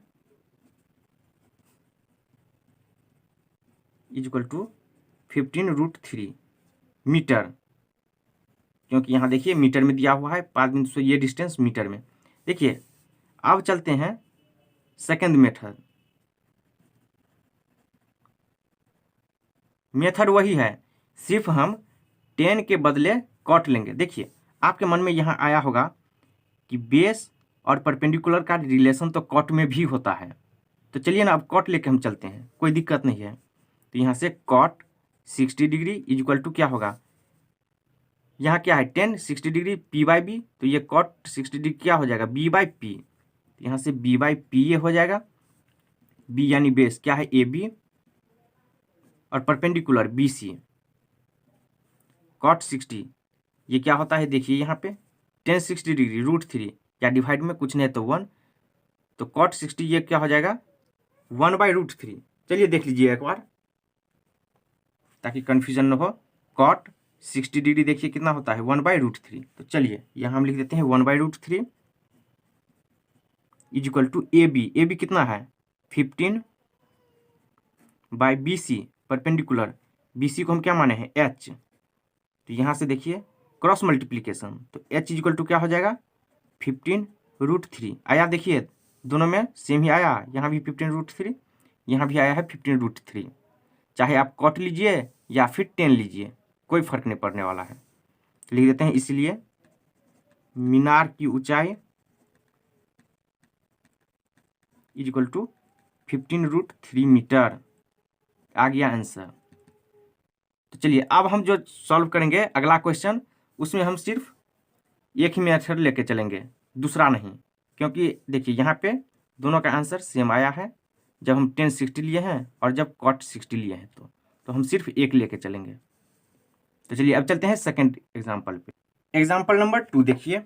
इज इक्वल टू 15√3 मीटर, क्योंकि यहाँ देखिए मीटर में दिया हुआ है, 5 बिंदु से ये डिस्टेंस मीटर में। देखिए अब चलते हैं सेकेंड मेथड। मेथड वही है, सिर्फ हम 10 के बदले कॉट लेंगे। देखिए आपके मन में यहाँ आया होगा कि बेस और परपेंडिकुलर का रिलेशन तो कॉट में भी होता है, तो चलिए ना अब कॉट लेके हम चलते हैं, कोई दिक्कत नहीं है। तो यहाँ से cot 60 degree is equal to क्या होगा, यहाँ क्या है 10 60 डिग्री p/b, तो ये कॉट 60 डिग्री क्या हो जाएगा b/p, तो यहाँ से b/p ये हो जाएगा, b यानी बेस क्या है ab, और परपेंडिकुलर bc, कॉट 60 ये क्या होता है, देखिए यहाँ पे 10 60 डिग्री √3, या डिवाइड में कुछ नहीं है तो 1, तो कॉट 60 ये क्या हो जाएगा 1/√3। चलिए देख लीजिए एक बार ताकि कंफ्यूजन न हो। कॉट 60 डिग्री देखिए कितना होता है 1/√3, तो चलिए यहाँ हम लिख देते हैं 1/√3 इज इक्वल टू ab कितना है 15/bc, परपेंडिकुलर bc को हम क्या माने हैं h, तो यहाँ से देखिए क्रॉस मल्टीप्लीकेशन, तो h इज इक्वल टू क्या हो जाएगा 15√3 आया, देखिए दोनों में सेम ही आया, यहाँ भी 15√3, यहाँ भी आया है 15√3। चाहे आप कॉट लीजिए या फिर 10 लीजिए, कोई फर्क नहीं पड़ने वाला है। लिख देते हैं, इसलिए मीनार की ऊंचाई इज इक्वल टू 15√3 मीटर, आ गया आंसर। तो चलिए अब हम जो सॉल्व करेंगे अगला क्वेश्चन, उसमें हम सिर्फ एक ही मेथड लेके चलेंगे, दूसरा नहीं, क्योंकि देखिए यहाँ पे दोनों का आंसर सेम आया है, जब हम 10 60 लिए हैं और जब कॉट 60 लिए हैं, तो हम सिर्फ एक लेके चलेंगे। तो चलिए अब चलते हैं सेकंड एग्जाम्पल पे। एग्जाम्पल नंबर 2 देखिए।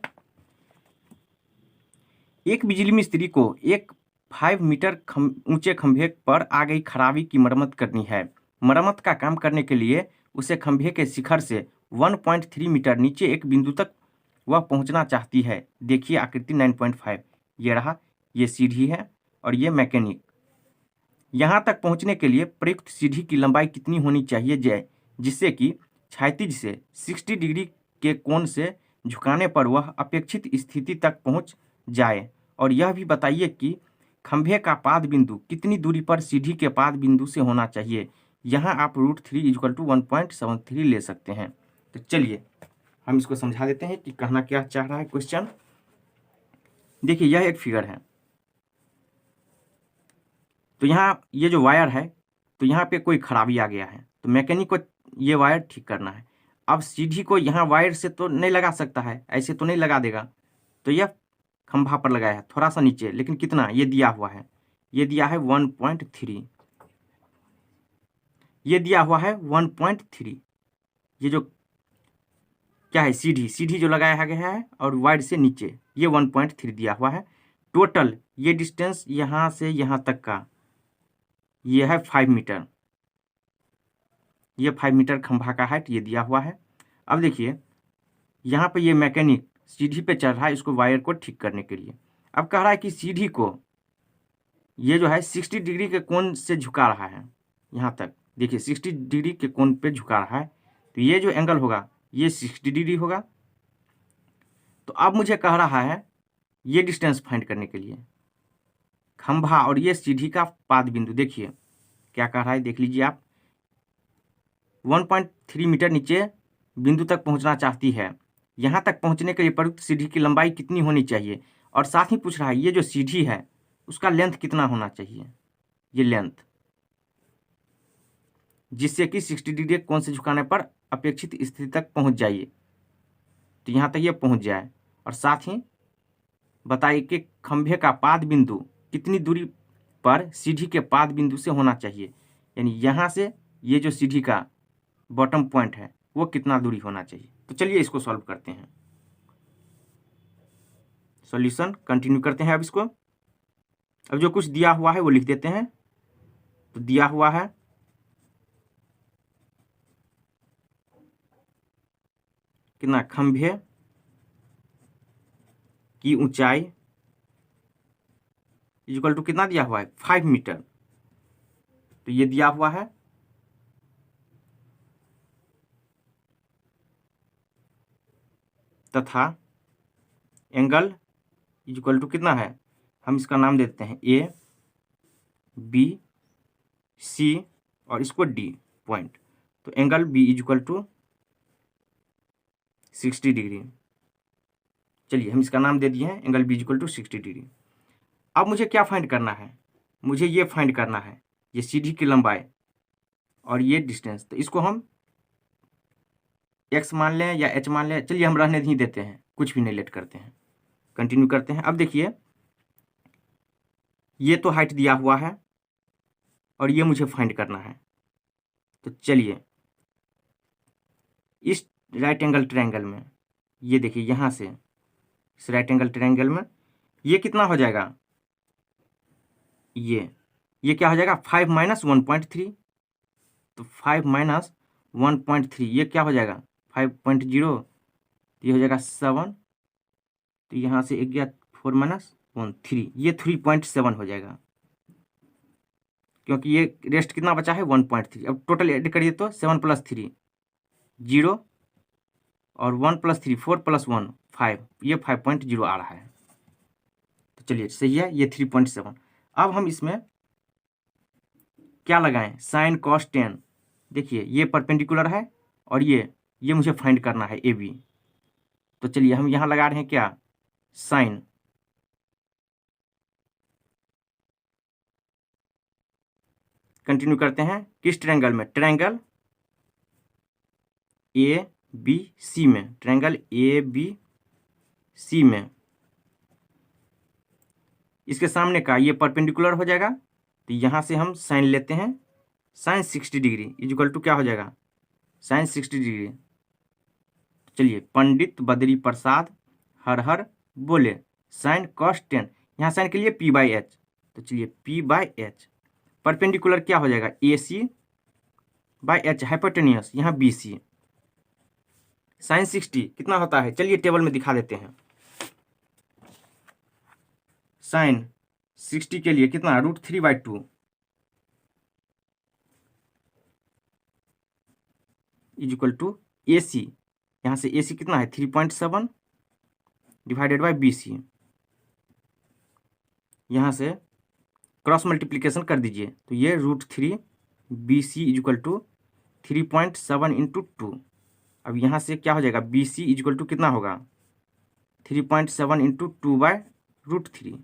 एक बिजली मिस्त्री को एक 5 मीटर ऊंचे खंभे पर आ गई खराबी की मरम्मत करनी है। मरम्मत का काम करने के लिए उसे खंभे के शिखर से 1.3 मीटर नीचे एक बिंदु तक वह पहुंचना चाहती है। देखिए आकृति 9.5। ये रहा, ये सीढ़ी है और ये मैकेनिक। यहाँ तक पहुंचने के लिए प्रयुक्त सीढ़ी की लंबाई कितनी होनी चाहिए जिससे कि क्षैतिज से 60 डिग्री के कोण से झुकाने पर वह अपेक्षित स्थिति तक पहुंच जाए। और यह भी बताइए कि खंभे का पाद बिंदु कितनी दूरी पर सीढ़ी के पाद बिंदु से होना चाहिए। यहाँ आप √3 = 1.73 ले सकते हैं। तो चलिए हम इसको समझा देते हैं कि कहना क्या चाह रहा है क्वेश्चन। देखिए यह एक फिगर है, तो यहाँ ये जो वायर है, तो यहाँ पे कोई खराबी आ गया है, तो मैकेनिक को ये वायर ठीक करना है। अब सीढ़ी को यहाँ वायर से तो नहीं लगा सकता है, ऐसे तो नहीं लगा देगा, तो यह खंभा पर लगाया है थोड़ा सा नीचे, लेकिन कितना ये दिया हुआ है, ये दिया है 1.3, ये दिया हुआ है 1.3। ये जो क्या है, सीढ़ी जो लगाया गया है और वायर से नीचे ये 1.3 दिया हुआ है। टोटल ये डिस्टेंस यहाँ से यहाँ तक का ये है 5 मीटर। ये 5 मीटर खंभा का हाइट ये दिया हुआ है। अब देखिए यहाँ पे ये मैकेनिक सीढ़ी पे चढ़ रहा है इसको वायर को ठीक करने के लिए। अब कह रहा है कि सीढ़ी को ये जो है 60 डिग्री के कोण से झुका रहा है, यहाँ तक देखिए 60 डिग्री के कोण पे झुका रहा है, तो ये जो एंगल होगा ये 60 डिग्री होगा। तो अब मुझे कह रहा है ये डिस्टेंस फाइंड करने के लिए खंभा और ये सीढ़ी का पाद बिंदु। देखिए क्या कह रहा है, देख लीजिए आप। 1.3 मीटर नीचे बिंदु तक पहुंचना चाहती है। यहाँ तक पहुंचने के लिए प्रयुक्त सीढ़ी की लंबाई कितनी होनी चाहिए, और साथ ही पूछ रहा है ये जो सीढ़ी है उसका लेंथ कितना होना चाहिए, ये लेंथ, जिससे कि 60 डिग्री कोण से झुकाने पर अपेक्षित स्थिति तक पहुंच जाइए, तो यहाँ तक ये पहुंच जाए। और साथ ही बताइए कि खंभे का पाद बिंदु कितनी दूरी पर सीढ़ी के पाद बिंदु से होना चाहिए, यानी यहाँ से ये जो सीढ़ी का बॉटम पॉइंट है वो कितना दूरी होना चाहिए। तो चलिए इसको सॉल्व करते हैं, सॉल्यूशन कंटिन्यू करते हैं। अब इसको अब जो कुछ दिया हुआ है वो लिख देते हैं। तो दिया हुआ है कितना, खंभे की ऊंचाई इक्वल टू कितना दिया हुआ है 5 मीटर, तो ये दिया हुआ है। तथा एंगल इक्वल टू कितना है, हम इसका नाम देते हैं ए बी सी और इसको डी पॉइंट। तो angle B equal to 60 degree. चलिए हम इसका नाम दे दिए हैं angle B equal to 60 degree. अब मुझे क्या फाइंड करना है, मुझे ये फाइंड करना है ये सीढ़ी की लंबाई और ये डिस्टेंस। तो इसको हम x मान लें या h मान लें, चलिए हम रहने नहीं देते हैं, कुछ भी नहीं लेट करते हैं, कंटिन्यू करते हैं। अब देखिए ये तो हाइट दिया हुआ है और ये मुझे फाइंड करना है। तो चलिए इस राइट एंगल ट्रायंगल में ये देखिए यहाँ से इस राइट एंगल ट्रायंगल में ये कितना हो जाएगा, ये क्या हो जाएगा 5 - 1.3। तो 5 - 1.3 ये क्या हो जाएगा 5.0, तो ये हो जाएगा 7। तो यहाँ से एक गया 4 - 1 3, ये 3.7 हो जाएगा, क्योंकि ये रेस्ट कितना बचा है 1.3। अब टोटल ऐड करिए तो 7 + 3 0 और 1 + 3 4 + 1 5, ये 5.0 आ रहा है। तो चलिए सही है, ये 3.7। अब हम इसमें क्या लगाएं, साइन कॉस टेन। देखिए ये परपेंडिकुलर है और ये मुझे फाइंड करना है ए बी। तो चलिए हम यहाँ लगा रहे हैं क्या, साइन। कंटिन्यू करते हैं किस ट्रायंगल में, ट्रायंगल ए बी सी में, ट्रायंगल ए बी सी में इसके सामने का ये परपेंडिकुलर हो जाएगा। तो यहाँ से हम साइन लेते हैं, साइन 60 डिग्री इक्वल टू क्या हो जाएगा, साइन 60 डिग्री चलिए, पंडित बद्री प्रसाद हर हर बोले, साइन cos 10, यहाँ साइन के लिए P/H, तो चलिए P/H। परपेंडिकुलर क्या हो जाएगा, AC/H, हाइपोटेनियस यहाँ BC। साइन 60 कितना होता है, चलिए टेबल में दिखा देते हैं। साइन 60 के लिए कितना, √3/2 इज इक्वल टू AC, यहाँ से AC कितना है 3.7 डिवाइडेड बाई BC। यहाँ से क्रॉस मल्टीप्लिकेशन कर दीजिए, तो ये √3 BC is equal to 3.7 into 2। अब यहाँ से क्या हो जाएगा, BC इज इक्वल टू कितना होगा 3.7 इंटू 2/√3,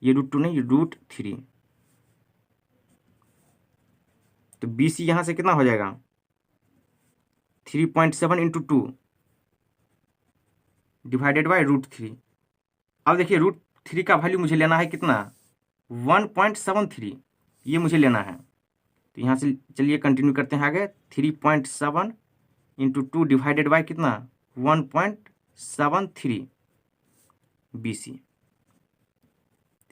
ये √2 नहीं, √3। तो BC यहाँ से कितना हो जाएगा 3.7 इंटू 2 डिवाइडेड बाई √3। अब देखिए √3 का वैल्यू मुझे लेना है कितना, 1.73, ये मुझे लेना है। तो यहाँ से चलिए कंटिन्यू करते हैं आगे, 3.7 इंटू 2 डिवाइडेड बाई कितना 1.73 BC।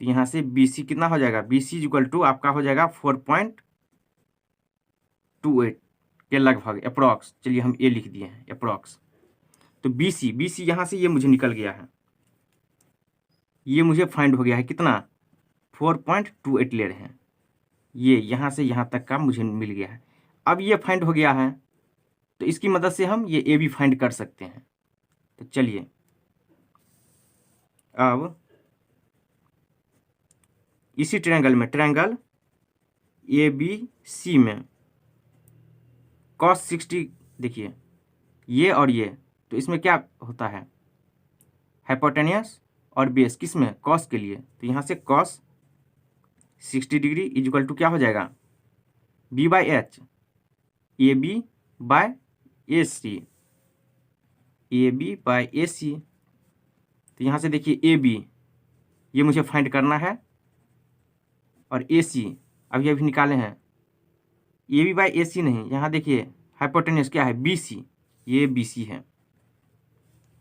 तो यहाँ से BC कितना हो जाएगा, BC इक्वल टू आपका हो जाएगा 4.28 के लगभग अप्रॉक्स। चलिए हम ये लिख दिए हैं अप्रॉक्स। तो BC यहाँ से ये मुझे निकल गया है, ये मुझे फाइंड हो गया है कितना 4.28 ले रहे हैं, ये यहाँ से यहाँ तक का मुझे मिल गया है। अब ये फाइंड हो गया है, तो इसकी मदद से हम ये AB फाइंड कर सकते हैं। तो चलिए अब इसी ट्रायंगल में, ट्रायंगल ABC में cos 60, देखिए ये और ये, तो इसमें क्या होता है हाइपोटेनियस और बेस, किस में cos के लिए। तो यहाँ से cos 60 degree is equal to क्या हो जाएगा B/H, AB/AC, AB/AC। तो यहाँ से देखिए AB ये मुझे फाइंड करना है, और AC अभी अभी निकाले हैं, AB/AC नहीं, यहाँ देखिए हाइपोटेनियस क्या है BC, ये BC है।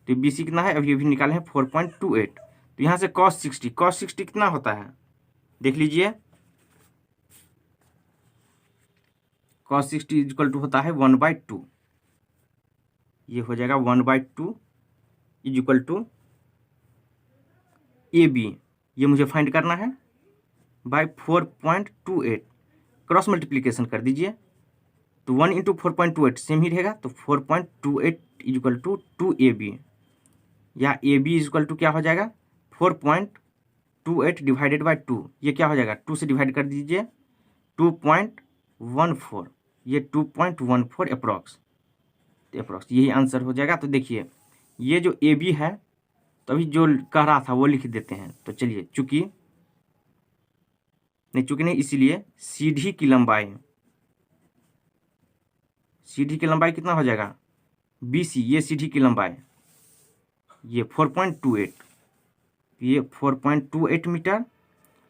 तो BC कितना है, अभी अभी निकाले हैं 4.28। तो यहाँ से cos 60 कितना होता है देख लीजिए, cos 60 इक्वल टू होता है 1/2, ये हो जाएगा 1/2 इज इक्वल टू AB, ये मुझे फाइंड करना है, बाय 4.28 क्रॉस मल्टीप्लिकेशन कर दीजिए, तो 1 इंटू 4.28 सेम ही रहेगा, तो 4.28 इज इक्वल टू 2AB, या AB इज इक्वल टू क्या हो जाएगा 4.28 डिवाइडेड बाई 2, ये क्या हो जाएगा 2 से डिवाइड कर दीजिए 2.14, ये 2.14 अप्रॉक्स, तो अप्रॉक्स यही आंसर हो जाएगा। तो देखिए ये जो AB है, तो अभी जो कह रहा था वो लिख देते हैं। तो चलिए चूंकि नहीं, इसीलिए सीधी की लंबाई कितना हो जाएगा BC, ये सीधी की लंबाई ये 4.28, ये 4.28 मीटर,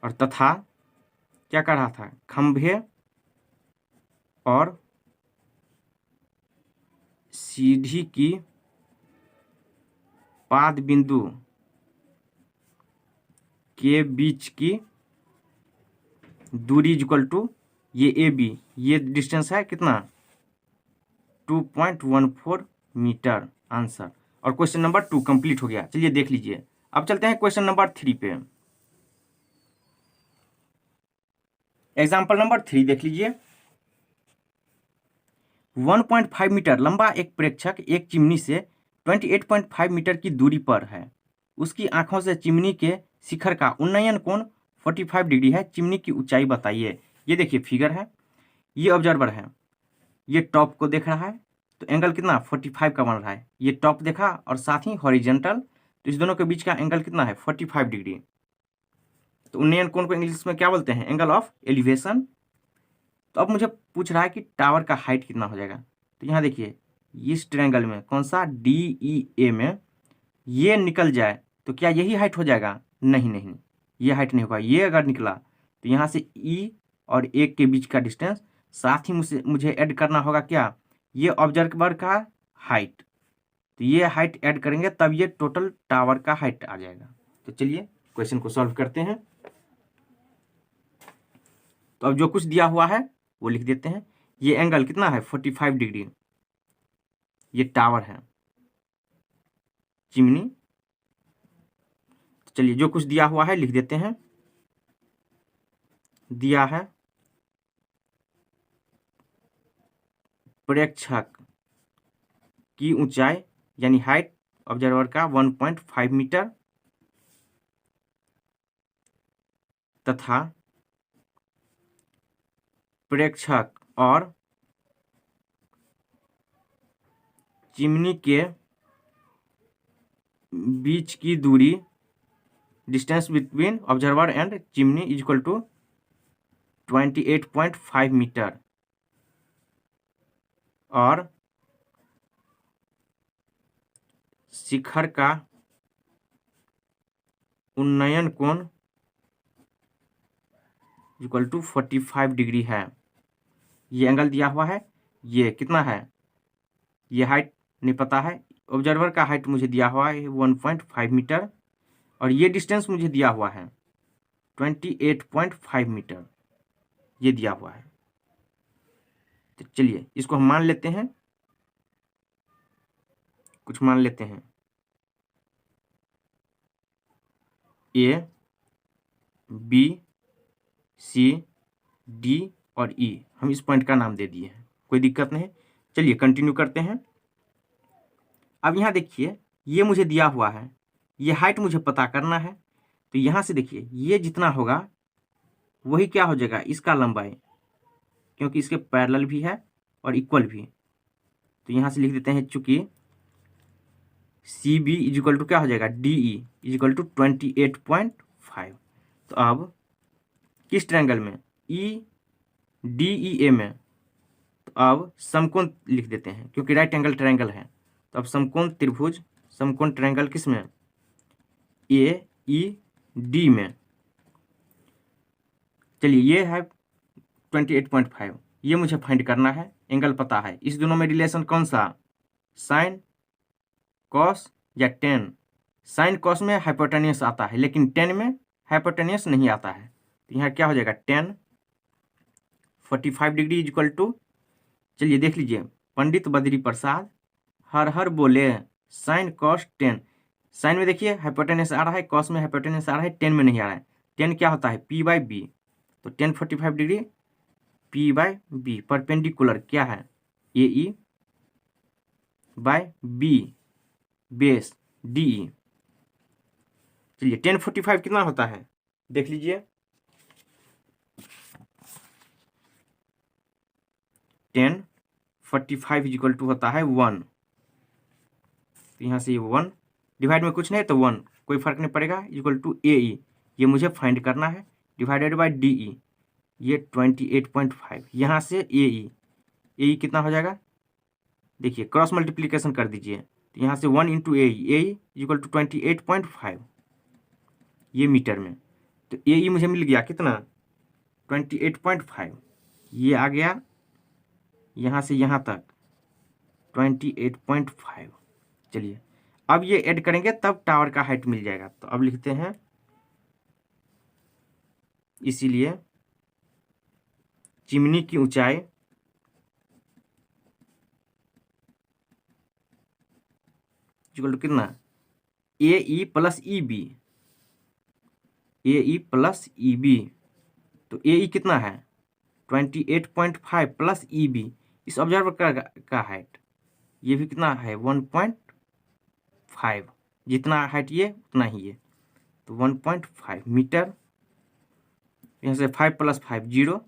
और तथा क्या कर रहा था खंभे और सीधी की पाद बिंदु के बीच की दूरी इक्वल टू ये AB, ये डिस्टेंस है कितना 2.14 मीटर, आंसर। और क्वेश्चन नंबर 2 कंप्लीट हो गया। चलिए देख लीजिए, अब चलते हैं क्वेश्चन नंबर 3 पे। एग्जाम्पल नंबर 3 देख लीजिए। 1.5 मीटर लंबा एक प्रेक्षक एक चिमनी से 28.5 मीटर की दूरी पर है। उसकी आंखों से चिमनी के शिखर का उन्नयन कोण 45 डिग्री है। चिमनी की ऊंचाई बताइए। ये देखिए फिगर है, ये ऑब्जर्वर है, ये टॉप को देख रहा है, तो एंगल कितना 45 का बन रहा है। ये टॉप देखा और साथ ही हॉरिजेंटल, तो इस दोनों के बीच का एंगल कितना है 45 डिग्री। तो उन्नयन कोण को इंग्लिश में क्या बोलते हैं, एंगल ऑफ एलिवेशन। तो अब मुझे पूछ रहा है कि टावर का हाइट कितना हो जाएगा। तो यहाँ देखिए इस ट्रायंगल में कौन सा DEA में ये निकल जाए तो क्या यही हाइट हो जाएगा, नहीं, ये हाइट नहीं होगा। ये अगर निकला तो यहाँ से E और A के बीच का डिस्टेंस, साथ ही मुझे ऐड करना होगा क्या, ये ऑब्जर्वर का हाइट। तो ये हाइट ऐड करेंगे तब ये टोटल टावर का हाइट आ जाएगा। तो चलिए क्वेश्चन को सॉल्व करते हैं। तो अब जो कुछ दिया हुआ है वो लिख देते हैं। ये एंगल कितना है 45 डिग्री, ये टावर है चिमनी। तो चलिए जो कुछ दिया हुआ है लिख देते हैं। दिया है प्रेक्षक की ऊंचाई यानी हाइट ऑब्जर्वर का 1.5 मीटर तथा प्रेक्षक और चिमनी के बीच की दूरी distance between observer and chimney is equal to 28.5 metre और शिखर का उन्नयन कोण इक्वल टू 45 डिग्री है। ये एंगल दिया हुआ है, ये कितना है, ये हाइट नहीं पता है। ऑब्जर्वर का हाइट मुझे दिया हुआ है 1.5 मीटर और ये डिस्टेंस मुझे दिया हुआ है 28.5 मीटर, ये दिया हुआ है। तो चलिए इसको हम मान लेते हैं, कुछ मान लेते हैं। ए बी सी डी और ई हम इस पॉइंट का नाम दे दिए हैं, कोई दिक्कत नहीं। चलिए कंटिन्यू करते हैं। अब यहाँ देखिए ये मुझे दिया हुआ है, ये हाइट मुझे पता करना है। तो यहाँ से देखिए ये जितना होगा वही क्या हो जाएगा इसका लंबाई, क्योंकि इसके पैरेलल भी है और इक्वल भी। तो यहाँ से लिख देते हैं चूंकि C B is equal to क्या हो जाएगा D E is equal to 28.5। तो अब किस ट्रायंगल में ई डी ई ए में, तो अब समकोण लिख देते हैं क्योंकि राइट एंगल ट्रायंगल है। तो अब समकोण त्रिभुज, समकोण ट्रायंगल किस में, ए ई डी में। चलिए ये है 28.5, ये मुझे फाइंड करना है, एंगल पता है। इस दोनों में रिलेशन कौन सा, साइन कॉस या टेन। साइन कॉस में हाइपोटेन्यूस आता है लेकिन टेन में हाइपोटेन्यूस नहीं आता है। तो यहाँ क्या हो जाएगा 10 45 डिग्री इज इक्वल टू, चलिए देख लीजिए, पंडित बद्री प्रसाद हर हर बोले साइन कॉस 10। साइन में देखिए हाइपोटेन्यूस आ रहा है, कॉस में हाइपोटेन्यूस आ रहा है, 10 में नहीं आ रहा है। 10 क्या होता है पी बाई बी। तो 10 45 degree P by B, perpendicular क्या है A E by B base D E. चलिए 10 45 कितना होता है देख लीजिए, 10 45 इज इक्वल टू होता है 1। तो यहाँ से ये 1 डिवाइड में कुछ नहीं तो 1, कोई फर्क नहीं पड़ेगा, इक्वल टू ए ई, ये मुझे फाइंड करना है, डिवाइडेड बाय डी ई, ये 28.5। यहाँ से ए ई कितना हो जाएगा, देखिए क्रॉस मल्टीप्लीकेशन कर दीजिए। तो यहाँ से 1 into A E equal to 28.5 ये मीटर में। तो ए ई मुझे मिल गया कितना 28.5, ये आ गया यहाँ से यहाँ तक 28.5। चलिए अब ये ऐड करेंगे तब टावर का हाइट मिल जाएगा। तो अब लिखते हैं इसीलिए चिमनी की ऊंचाई इक्वल टू कितना ए ई प्लस ई बी, ए ई प्लस ई बी। तो ए ई कितना है 28.5 प्लस ई बी, इस ऑब्जर्वर का हाइट ये भी कितना है 1.5, जितना हाइट ये उतना ही है। तो 1.5 मीटर, यहाँ से 5 + 5 0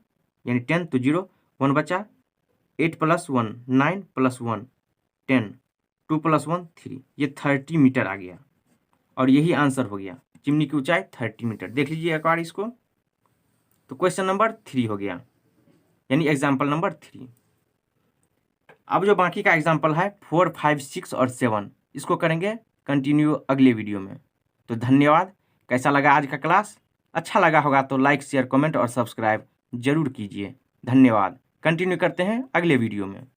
यानी 10, तो 0 1 बचा, 8 + 1 9 + 1 10, 2 + 1 3, ये 30 मीटर आ गया और यही आंसर हो गया। चिमनी की ऊंचाई 30 मीटर। देख लीजिए एक बार इसको। तो क्वेश्चन नंबर 3 हो गया, यानी एग्जाम्पल नंबर 3। अब जो बाकी का एग्जाम्पल है 4 5 6 और 7 इसको करेंगे कंटिन्यू अगले वीडियो में। तो धन्यवाद। कैसा लगा आज का क्लास, अच्छा लगा होगा तो लाइक शेयर कमेंट और सब्सक्राइब जरूर कीजिए। धन्यवाद। कंटिन्यू करते हैं अगले वीडियो में।